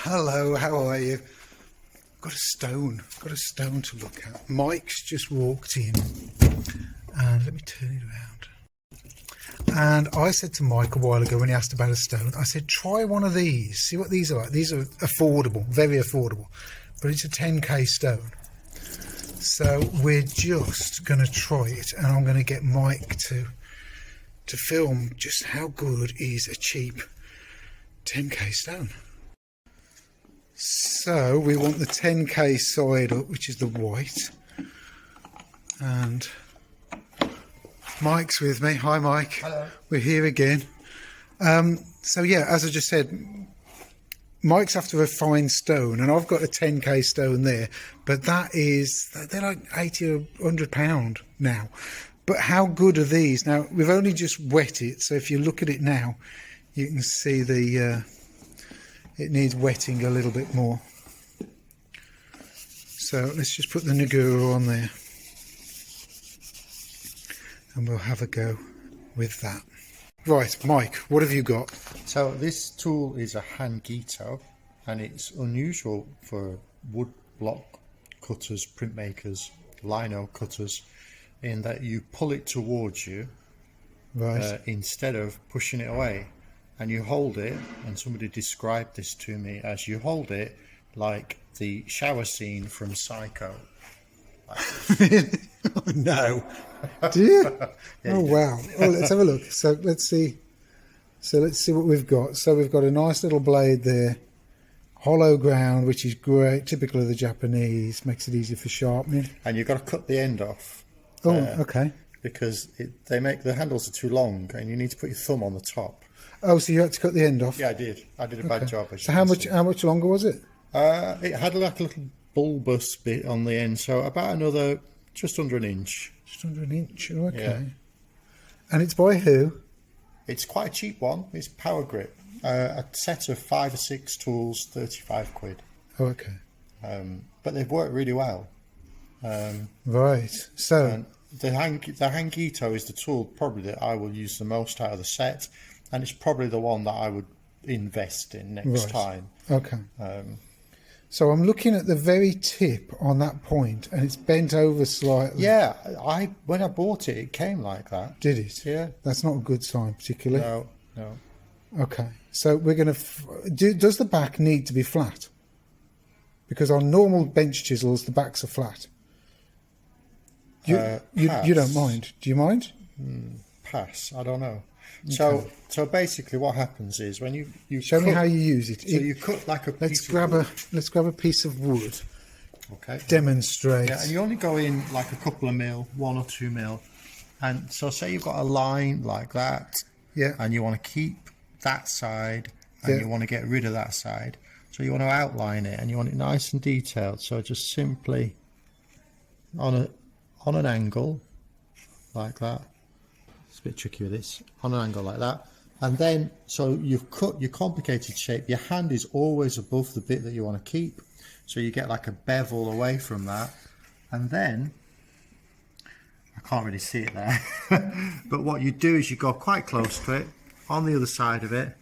Hello, how are you? Got a stone to look at. Mike's just walked in, and let me turn it around. And I said to Mike a while ago when he asked about a stone, I said, try one of these, see what these are like. These are affordable, very affordable, but it's a 10k stone. So we're just going to try it, and I'm going to get Mike to film just how good is a cheap 10k stone. So we want the 10k side up, which is the white, and Mike's with me. Hi Mike. Hello. We're here again. So yeah, as I just said, Mike's after a fine stone, and I've got a 10k stone there, but they're like 80 or 100 pound now. But how good are these? Now we've only just wet it, so if you look at it now, you can see it needs wetting a little bit more. So let's just put the Naniwa on there, and we'll have a go with that. Right, Mike, what have you got? So this tool is a hand gito, and it's unusual for wood block cutters, printmakers, lino cutters, in that you pull it towards you, Right. instead of pushing it away. And you hold it, and somebody described this to me as you hold it like the shower scene from Psycho. Oh, no. Do you? Yeah, Oh wow. Well, let's have a look. So let's see what we've got. So we've got a nice little blade there, hollow ground, which is great, typical of the Japanese, makes it easy for sharpening. And you've got to cut the end off. Oh, okay. Because they make the handles are too long, and you need to put your thumb on the top. Oh, so you had to cut the end off? Yeah, I did a bad job. So how much longer was it? It had like a little bulbous bit on the end, so about another, just under an inch. Just under an inch. Oh, okay. Yeah. And it's by who? It's quite a cheap one. It's Power Grip. A set of 5 or 6 tools, 35 quid. Oh, okay. But they've worked really well. Right. So And the Hangito is the tool probably that I will use the most out of the set, and it's probably the one that I would invest in next time. Okay. So I'm looking at the very tip on that point, and it's bent over slightly. Yeah, when I bought it, it came like that. Did it? Yeah. That's not a good sign, particularly. No. Okay. So we're going to... Does the back need to be flat? Because on normal bench chisels, the backs are flat. You don't mind? Do you mind? Pass. I don't know. Okay. So basically, what happens is when you Show me how you use it. So you cut like a. Let's grab a piece of wood. Okay. Demonstrate. Yeah, and you only go in like a couple of mil, 1 or 2 mil, and so say you've got a line like that. Yeah. And you want to keep that side, and you want to get rid of that side. So you want to outline it, and you want it nice and detailed. So just simply on an angle like that. It's a bit tricky with this. On an angle like that. And then, so you've cut your complicated shape. Your hand is always above the bit that you want to keep. So you get like a bevel away from that. And then, I can't really see it there. But what you do is you go quite close to it, on the other side of it.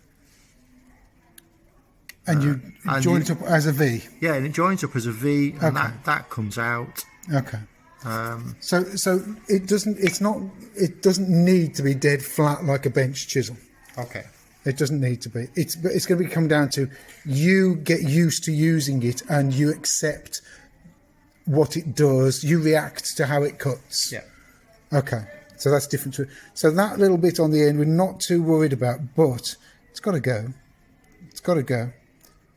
And you join it up as a V. Yeah, and it joins up as a V, and Okay. that comes out. Okay. So it doesn't need to be dead flat like a bench chisel. Okay. It doesn't need to be. It's going to come down to you get used to using it, and you accept what it does. You react to how it cuts. Yeah. Okay. So that's different to it. So that little bit on the end we're not too worried about, but it's got to go. It's got to go.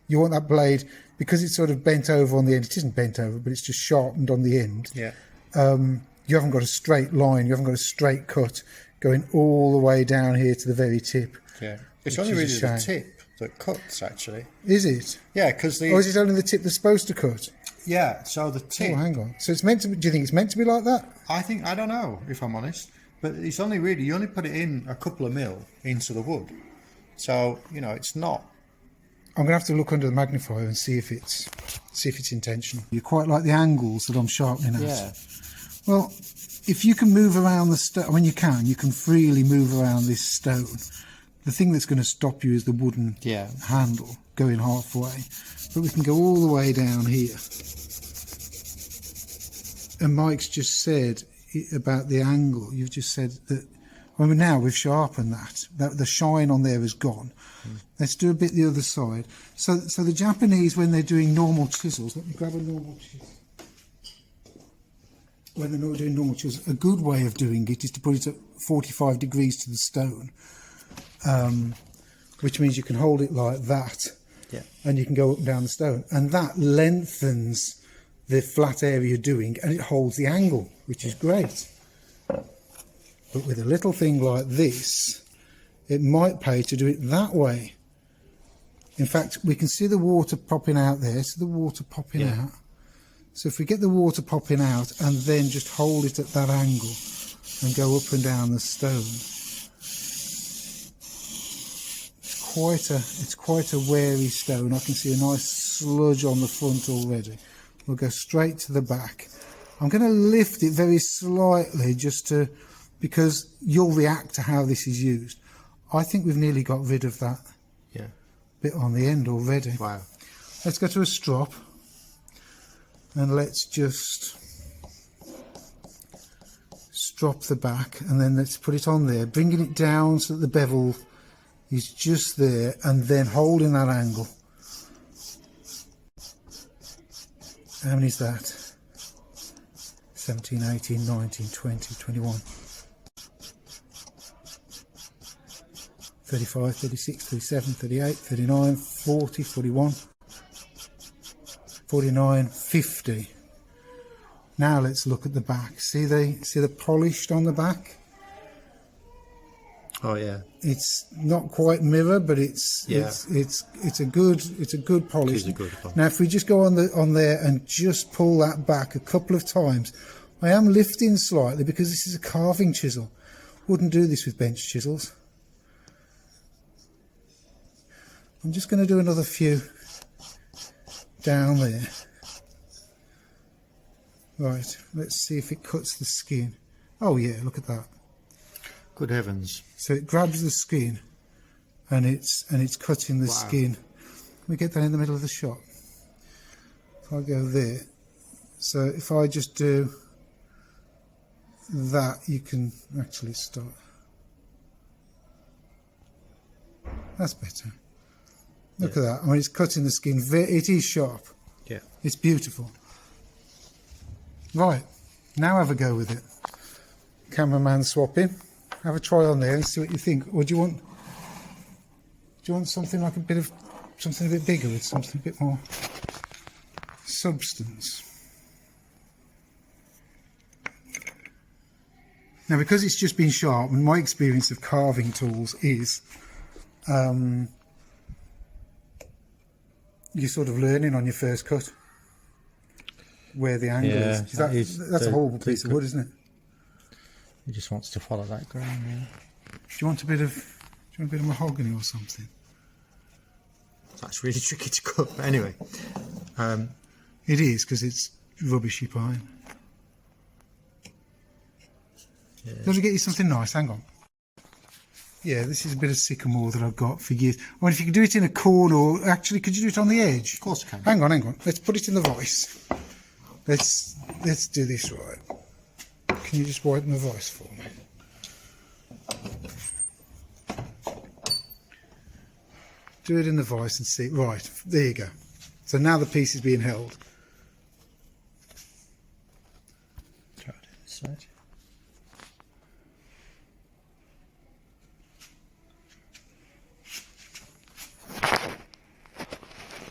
You want that blade, because it's sort of bent over on the end. It isn't bent over, but it's just sharpened on the end. Yeah. You haven't got a straight line. You haven't got a straight cut going all the way down here to the very tip. Yeah. It's only really the tip that cuts, actually. Is it? Yeah, because Or is it only the tip that's supposed to cut? Yeah, so the tip. Oh, hang on. So it's meant to be, do you think it's meant to be like that? I don't know, if I'm honest. But it's only really, you only put it in a couple of mil into the wood. So, it's not. I'm going to have to look under the magnifier and see if it's intentional. You quite like the angles that I'm sharpening at. Yeah. Well, if you can move around the stone, when you can freely move around this stone. The thing that's going to stop you is the wooden handle. going halfway, but we can go all the way down here. And Mike's just said about the angle. You've just said that, I mean, now we've sharpened that the shine on there is gone. Let's do a bit the other side. So the Japanese, when they're doing normal chisels, let me grab a normal chisel. When they're not doing normal chisels, a good way of doing it is to put it at 45 degrees to the stone, which means you can hold it like that, and you can go up and down the stone, and that lengthens the flat area you're doing, and it holds the angle, which is great. But with a little thing like this, it might pay to do it that way. In fact, we can see the water popping out there. So the water popping out. So if we get the water popping out and then just hold it at that angle and go up and down the stone, it's quite a wary stone. I can see a nice sludge on the front already. We'll go straight to the back. I'm going to lift it very slightly because you'll react to how this is used. I think we've nearly got rid of that bit on the end already. Wow. Let's go to a strop and let's just strop the back, and then let's put it on there, bringing it down so that the bevel is just there, and then holding that angle. How many is that? 17, 18, 19, 20, 21. 35, 36, 37, 38, 39, 40, 41, 49, 50. Now let's look at the back. See the polished on the back? Oh yeah. It's not quite mirror, but it's a good polish. It is a good polish. Now if we just go on there and just pull that back a couple of times, I am lifting slightly because this is a carving chisel. Wouldn't do this with bench chisels. I'm just going to do another few down there. Right, let's see if it cuts the skin. Oh yeah, look at that. Good heavens. So it grabs the skin and it's cutting the skin. Can we get that in the middle of the shot? If I go there. So if I just do that, you can actually start. That's better. Look at that. I mean, it's cutting the skin. It is sharp. Yeah. It's beautiful. Right. Now have a go with it. Cameraman swapping. Have a try on there and see what you think. Or do you want something like something a bit bigger with something a bit more substance? Now, because it's just been sharpened, my experience of carving tools is you're sort of learning on your first cut where the angle is. That's a horrible piece of wood, isn't it? He just wants to follow that grain. Yeah. Do you want a bit of mahogany or something? That's really tricky to cut. But anyway, it is because it's rubbishy pine. Yeah. Let me get you something nice. Hang on. Yeah, this is a bit of sycamore that I've got for years. I mean, if you could do it in a corner, or actually, could you do it on the edge? Of course I can. Hang on. Let's put it in the vice. Let's do this right. Can you just widen the vice for me? Do it in the vice and see. Right, there you go. So now the piece is being held. Try it this side.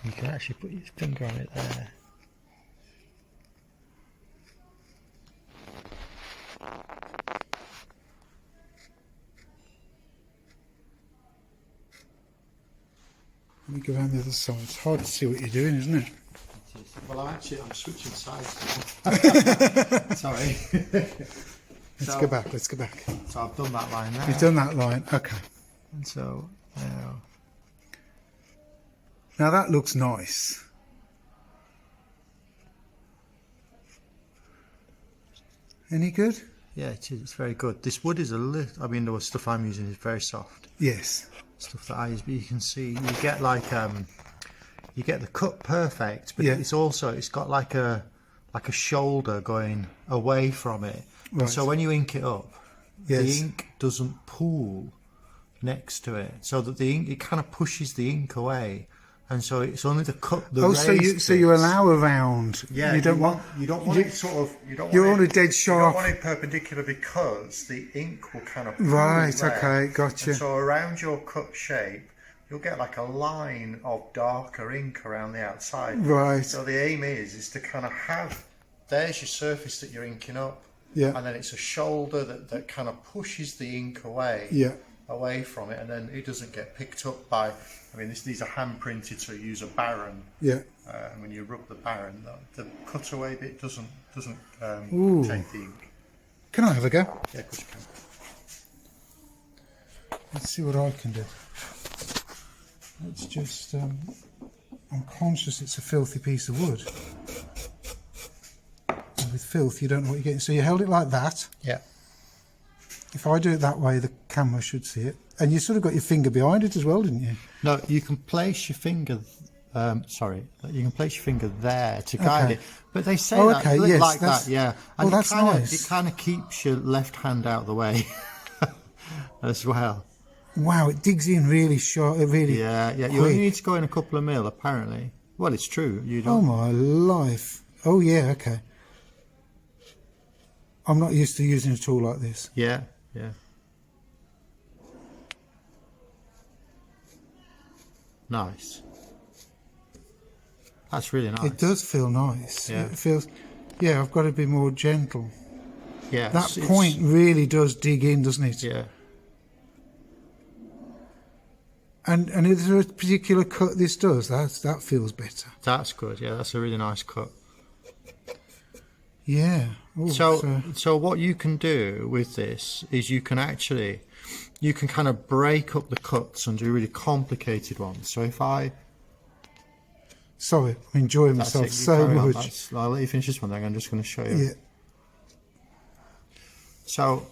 You can actually put your finger on it there. Let me go around the other side. It's hard to see what you're doing, isn't it? Well, I'm switching sides. Sorry. Let's go back. Let's go back. So I've done that line there. You've done that line. Okay. And so now that looks nice. Any good? Yeah, it is. It's very good. This wood is a little. I mean, the stuff I'm using is very soft. Yes. Stuff that I use, but you can see you get like you get the cut perfect, but Yeah. it's got like a shoulder going away from it. Right. So when you ink it up, the Yes. ink doesn't pool next to it, so that the ink, it kind of pushes the ink away, and so it's only the cut. The So you allow a round. Yeah, you don't want it sort of. You don't you want want it it dead sharp. You don't want it perpendicular because the ink will kind of pool Right. away. Okay. Gotcha. And so around your cut shape, you'll get like a line of darker ink around the outside. Right. So the aim is to kind of have, there's your surface that you're inking up. Yeah. And then it's a shoulder that kind of pushes the ink away. Yeah. Away from it, and then it doesn't get picked up by. I mean, these are hand printed, so you use a baron. Yeah. And when you rub the baron, the cutaway bit doesn't Ooh. take the ink. Can I have a go? Yeah, of course you can. Let's see what I can do. It's just, I'm conscious it's a filthy piece of wood. And with filth, you don't know what you're getting. So you held it like that. Yeah. If I do it that way, the camera should see it. And you sort of got your finger behind it as well, didn't you? No, you can place your finger. You can place your finger there to guide it. But they say that yes, like that, yeah. And that's nice. It kind of keeps your left hand out of the way as well. Wow, it digs in really sharp, really. Yeah. You quick. only need to go in a couple of mil, apparently. Well, it's true. You don't. Oh my life! Oh yeah, okay. I'm not used to using a tool like this. Yeah. Nice. That's really nice. It does feel nice. Yeah. It feels. Yeah, I've got to be more gentle. Yeah. That point really does dig in, doesn't it? Yeah. And is there a particular cut this does? That feels better. That's good. Yeah, that's a really nice cut. Yeah. Ooh, So what you can do with this is you can kind of break up the cuts and do really complicated ones. So if sorry, I'm enjoying myself so much. I'll let you finish this one then. I'm just going to show you. Yeah. So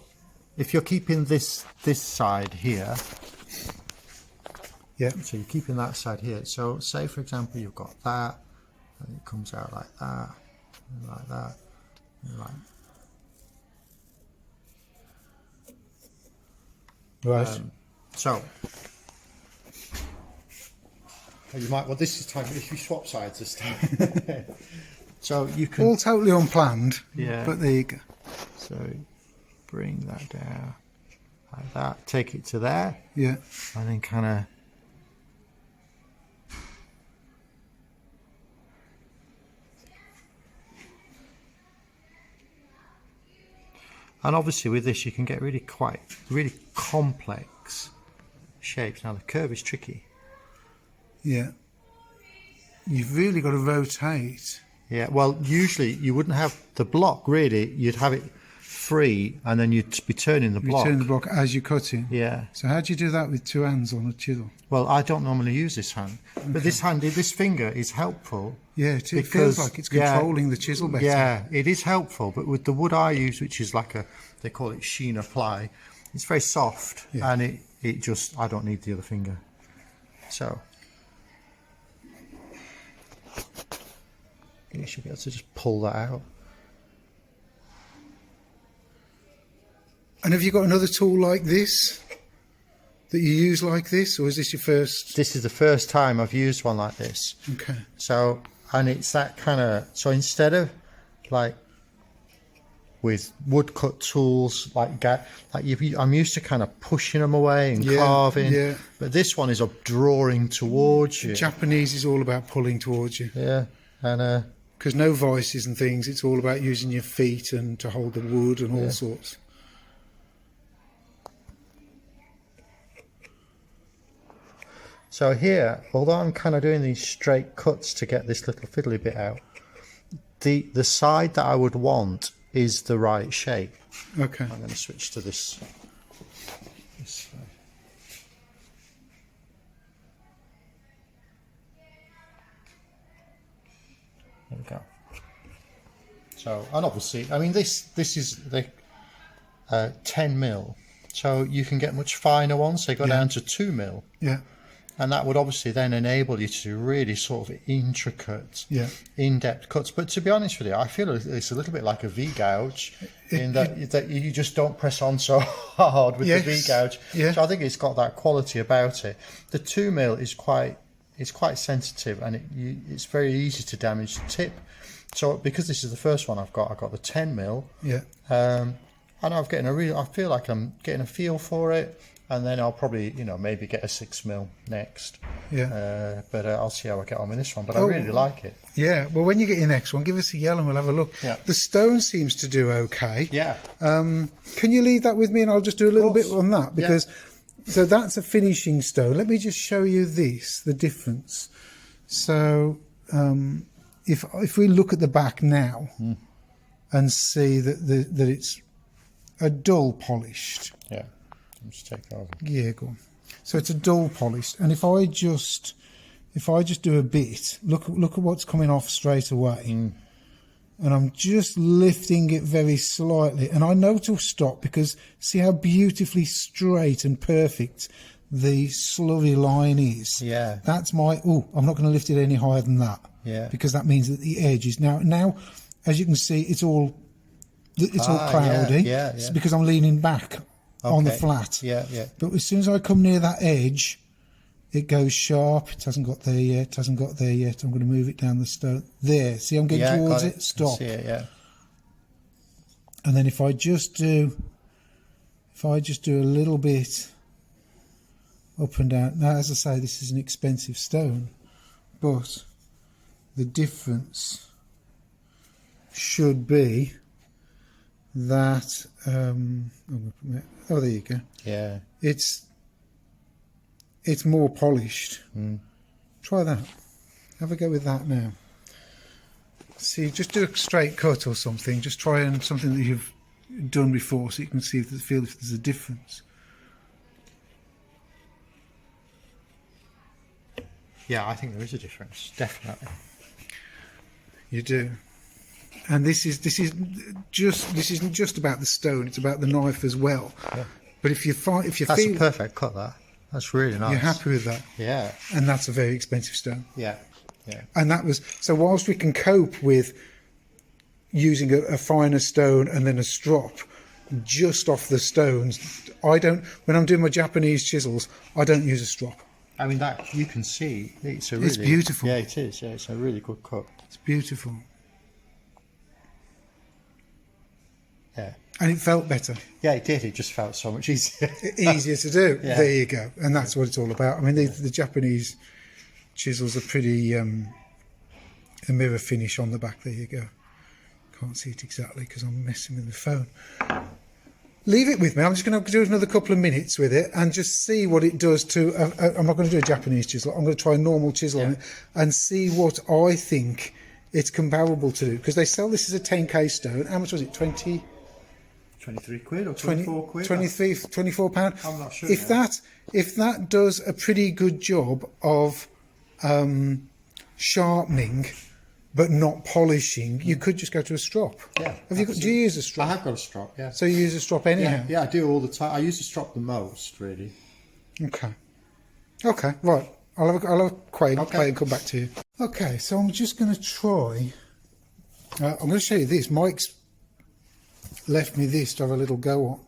if you're keeping this side here, Yeah. so you're keeping that side here. So say for example you've got that, and it comes out like that, and like that, and like. Right. So you might. Well, this is time if you swap sides this time. So you can. All totally unplanned. Yeah. But there you go. So bring that down like that. Take it to there. Yeah. And then kind of. And obviously with this you can get really complex shapes. Now the curve is tricky. Yeah. You've really got to rotate. Yeah, well usually you wouldn't have the block really, you'd have it free and then you'd be turning the block. You turn the block as you're cutting. Yeah. So how do you do that with two hands on a chisel? Well, I don't normally use this hand, but this finger is helpful. Yeah, it feels like it's controlling the chisel better. Yeah, it is helpful, but with the wood I use, which is like they call it sheen apply, it's very soft, and it just, I don't need the other finger. So you should be able to just pull that out. And have you got another tool like this that you use like this, or is this your first? This is the first time I've used one like this. Okay. So, and it's that kind of, so instead of like with woodcut tools I'm used to kind of pushing them away and carving. Yeah. But this one is a drawing towards you. Japanese is all about pulling towards you. Yeah, and because no vices and things, it's all about using your feet and to hold the wood and all sorts. so here, although I'm kind of doing these straight cuts to get this little fiddly bit out, the side that I would want is the right shape. Okay. I'm going to switch to this side. There we go. So, and obviously, I mean, this is the 10 mil, so you can get much finer ones. They go down to 2 mil. Yeah. And that would obviously then enable you to do really sort of intricate, in-depth cuts. But to be honest with you, I feel it's a little bit like a V-gouge in that you just don't press on so hard with the V-gouge. Yeah. So I think it's got that quality about it. The 2mm is quite sensitive, and it's very easy to damage the tip. So because this is the first one I've got the 10mm. Yeah. And I feel like I'm getting a feel for it. And then I'll probably, maybe get a 6mm next. Yeah. But I'll see how I get on with this one. But I really like it. Yeah. Well, when you get your next one, give us a yell and we'll have a look. Yeah. The stone seems to do okay. Yeah. Can you leave that with me and I'll just do a little bit on that? Because, so that's a finishing stone. Let me just show you the difference. So if we look at the back now and see that it's a dull polished. Yeah. Just take it over. Yeah, go on. So it's a dull polished, and if I just do a bit, look at what's coming off straight away, and I'm just lifting it very slightly, and I know to stop because see how beautifully straight and perfect the slurry line is. Yeah. That's my. Oh, I'm not going to lift it any higher than that. Yeah. Because that means that the edge is now, as you can see, it's all cloudy. Yeah. It's because I'm leaning back. Okay. On the flat. Yeah. But as soon as I come near that edge, it goes sharp. It hasn't got there yet. I'm going to move it down the stone. There. See, I'm getting towards it. Stop. See it, yeah. And then if I just do a little bit up and down. Now, as I say, this is an expensive stone, but the difference should be that there you go. Yeah, it's more polished. Try that. Have a go with that now. See, just do a straight cut or something. Just try and something that you've done before, so you can see if there's a difference. Yeah, I think there is a difference, definitely. You do. And this isn't just about the stone; it's about the knife as well. Yeah. But if you that's a perfect cut. That's really nice. You're happy with that? Yeah. And that's a very expensive stone. Yeah. And that was so. Whilst we can cope with using a finer stone and then a strop just off the stones, when I'm doing my Japanese chisels, I don't use a strop. I mean, that you can see it's beautiful. Yeah, it is. Yeah, it's a really good cut. It's beautiful. Yeah. And it felt better. Yeah, it did. It just felt so much easier. Easier to do. Yeah. There you go. And that's what it's all about. I mean, the Japanese chisels are pretty a mirror finish on the back. There you go. Can't see it exactly because I'm messing with the phone. Leave it with me. I'm just going to do another couple of minutes with it and just see what it does to... I'm not going to do a Japanese chisel. I'm going to try a normal chisel on it and see what I think it's comparable to. Because they sell this as a 10k stone. How much was it? 23 quid or 24 quid? 24 pound. I'm not sure. If that does a pretty good job of sharpening but not polishing, you could just go to a strop. Yeah. Do you use a strop? I have got a strop, yeah. So you use a strop anyhow? Yeah, I do all the time. I use a strop the most, really. Okay, right. I'll have a play and come back to you. Okay, so I'm just going to try. I'm going to show you this. Mike's left me this to have a little go on.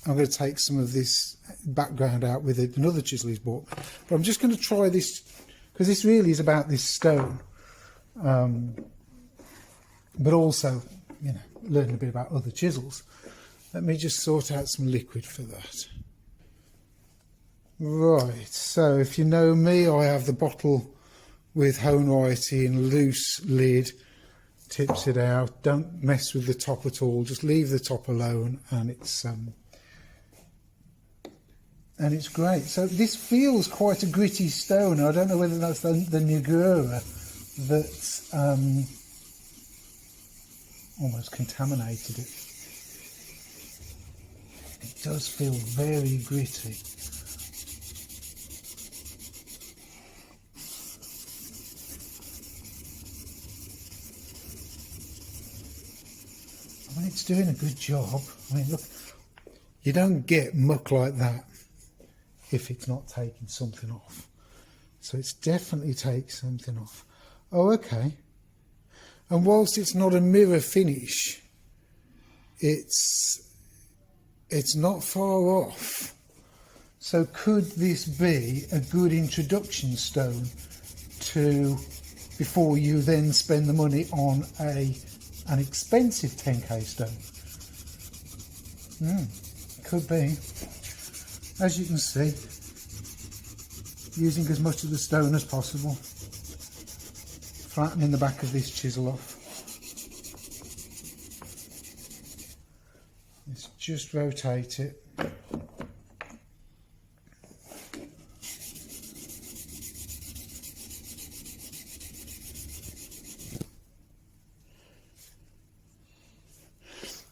I'm going to take some of this background out with another chisel he's bought. But I'm just going to try this, because this really is about this stone. But also, learning a bit about other chisels. Let me just sort out some liquid for that. Right, so if you know me, I have the bottle with hone whiting, loose lid, tips it out. Don't mess with the top at all, just leave the top alone, and it's great. So this feels quite a gritty stone. I don't know whether that's the Naniwa that's almost contaminated it. It does feel very gritty. I mean, it's doing a good job. I mean, look, you don't get muck like that if it's not taking something off. So it's definitely takes something off. Oh, okay. And whilst it's not a mirror finish, it's not far off. So could this be a good introduction stone to, before you then spend the money on an expensive 10k stone? Could be. As you can see, using as much of the stone as possible, flattening the back of this chisel off. Let's just rotate it.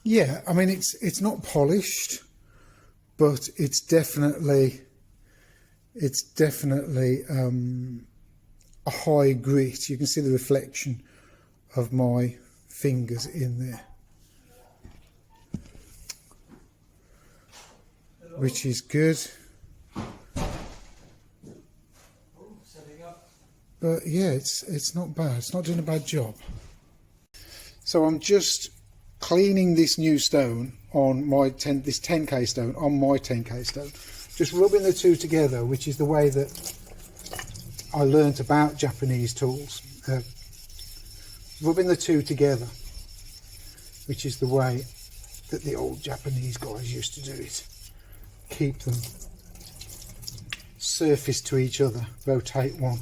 Yeah, I mean it's not polished, but it's definitely a high grit. You can see the reflection of my fingers in there, which is good. But yeah, it's not bad. It's not doing a bad job. So I'm just cleaning this new stone on my this 10k stone on my 10k stone, just rubbing the two together, which is the way that I learnt about Japanese tools, rubbing the two together, which is the way that the old Japanese guys used to do it. Keep them surface to each other, rotate one,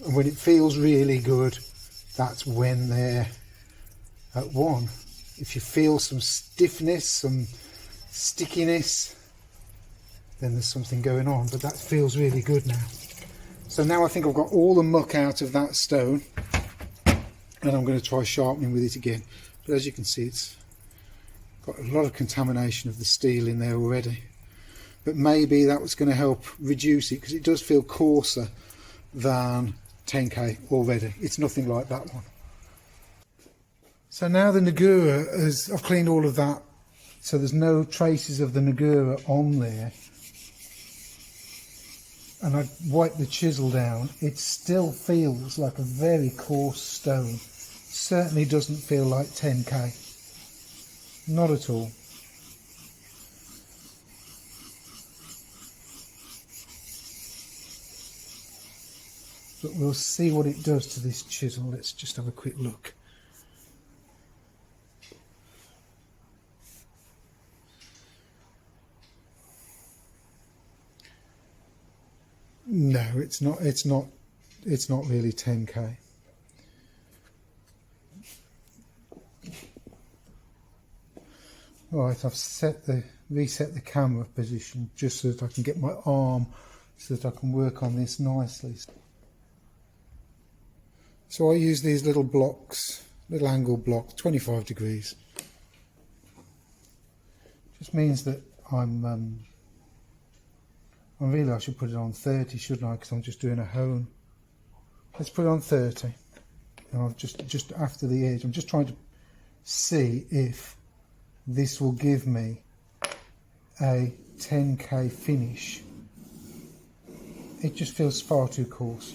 and when it feels really good, that's when they're at one. If you feel some stiffness, some stickiness, then there's something going on, but that feels really good now. So now I think I've got all the muck out of that stone, and I'm going to try sharpening with it again. But as you can see, it's got a lot of contamination of the steel in there already, but maybe that was going to help reduce it, because it does feel coarser than 10k already. It's nothing like that one. So now the Nagura, I've cleaned all of that, so there's no traces of the Nagura on there. And I wipe the chisel down, it still feels like a very coarse stone. Certainly doesn't feel like 10k. Not at all. But we'll see what it does to this chisel. Let's just have a quick look. No, it's not really 10k. Right, I've reset the camera position just so that I can get my arm, so that I can work on this nicely. So I use these little blocks, little angle blocks, 25 degrees. Just means that I should put it on 30, shouldn't I? Because I'm just doing a hone. Let's put it on 30. And I've just after the edge. I'm just trying to see if this will give me a 10k finish. It just feels far too coarse.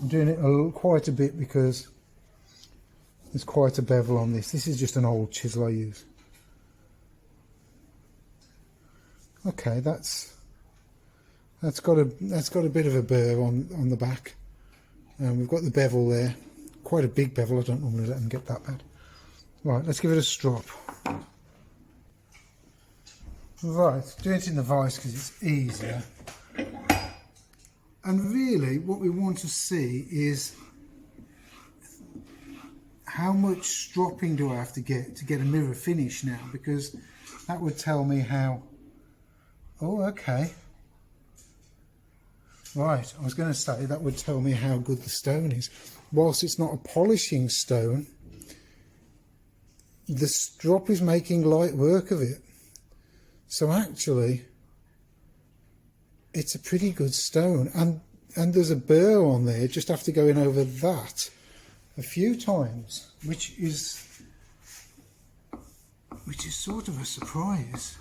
I'm doing it quite a bit because there's quite a bevel on this. This is just an old chisel I use. Okay, that's got a bit of a burr on the back, and we've got the bevel there. Quite a big bevel. I don't normally let them get that bad. Right, let's give it a strop. Right, doing it in the vise because it's easier. And really what we want to see is how much stropping do I have to get a mirror finish now, because that would tell me how... Oh, okay. Right, I was going to say that would tell me how good the stone is. Whilst it's not a polishing stone, the strop is making light work of it. So actually, it's a pretty good stone. And and there's a burr on there just after going over that a few times, which is sort of a surprise.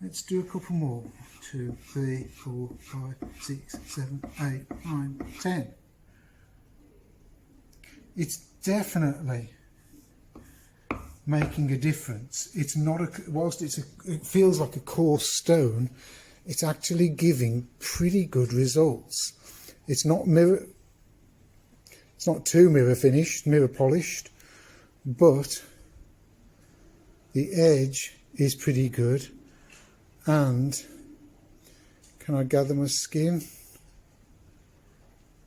Let's do a couple more. 2, 3, 4, 5, 6, 7, 8, 9, 10. It's definitely making a difference. It's not whilst it feels like a coarse stone, it's actually giving pretty good results. It's not too mirror finished, mirror polished, but the edge is pretty good. And can I gather my skin?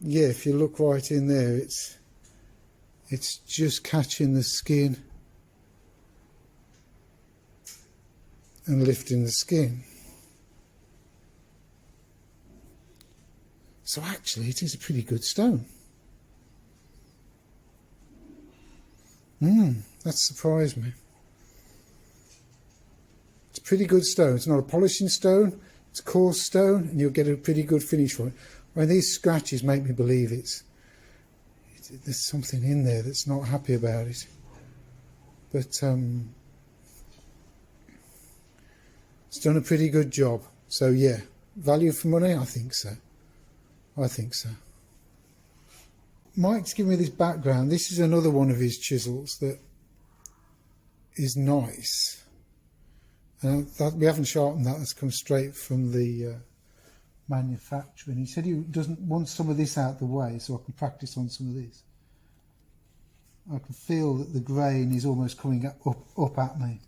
Yeah, if you look right in there, it's just catching the skin and lifting the skin. So actually it is a pretty good stone. That surprised me. It's a pretty good stone. It's not a polishing stone, it's a coarse stone, and you'll get a pretty good finish for it. When these scratches make me believe there's something in there that's not happy about it. But it's done a pretty good job. So yeah, value for money, I think so. I think so. Mike's given me this background. This is another one of his chisels that is nice. And that, we haven't sharpened that. That's come straight from the manufacturer. And he said he doesn't want some of this out the way, so I can practice on some of this. I can feel that the grain is almost coming up at me.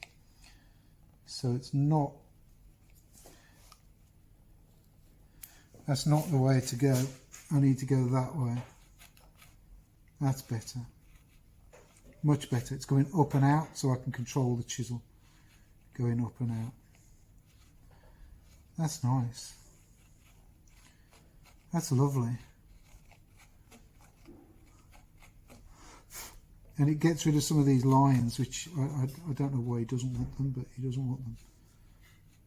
So it's not... That's not the way to go. I need to go that way. That's better. Much better. It's going up and out, so I can control the chisel. Going up and out. That's nice. That's lovely. And it gets rid of some of these lines, which I don't know why he doesn't want them, but he doesn't want them.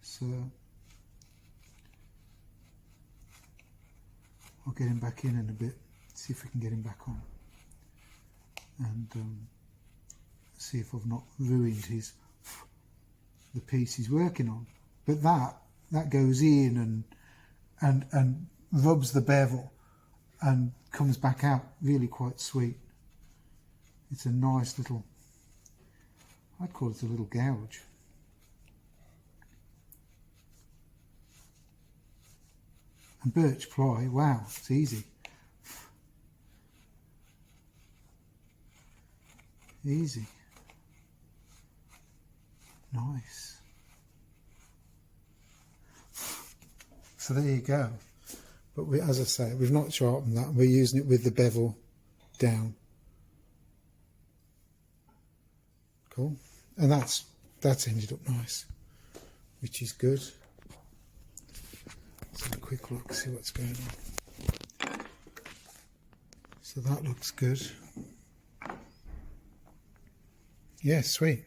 So I'll get him back in a bit, see if we can get him back on, and see if I've not ruined the piece he's working on. But that goes in and rubs the bevel and comes back out really quite sweet. It's a nice little, I'd call it a little gouge. And birch ply, wow, it's easy. Easy. Nice. So there you go. But as I say, we've not sharpened that. We're using it with the bevel down. Cool. And that's ended up nice, which is good. Let's have a quick look, see what's going on. So that looks good. Yeah, sweet.